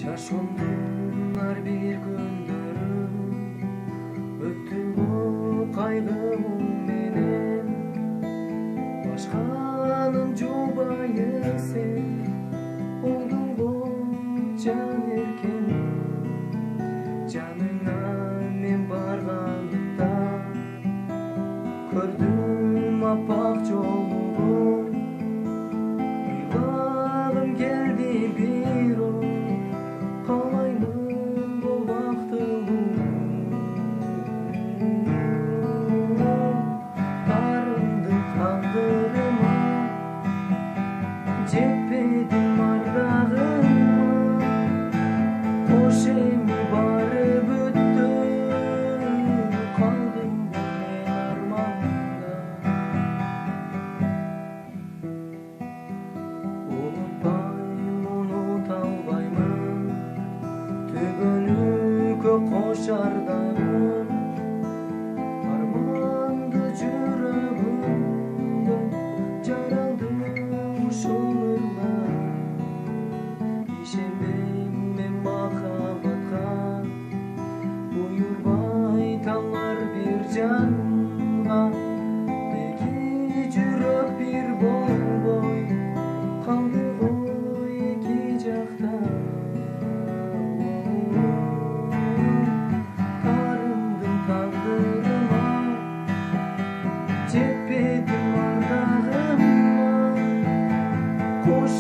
Жашоомдун ар бир күндөрү өттү бул кайгы менен. Башканын жубайы сен болдуң го жан эркен. Жаныңа мен барганда көрдүм аппак жолуңду. Ыйлагым келди бирок каалаймын бул бактылуу. Тарымдын тагдырыма жетпедим ардагыма. Кош эми барып өттү калдым мен арманда. Унутпайм, унута албаймын түбөнү көк кошардагын. Арманды жүрөгүмдө жаралдым ушул ырлар. Ишенбейм мен махабатка, буйрбай талар бир жанга. Эки жүрөк бир болбой калды го эки жакта. Тарымдын тагдырыма жетпедим ардагыма. Кош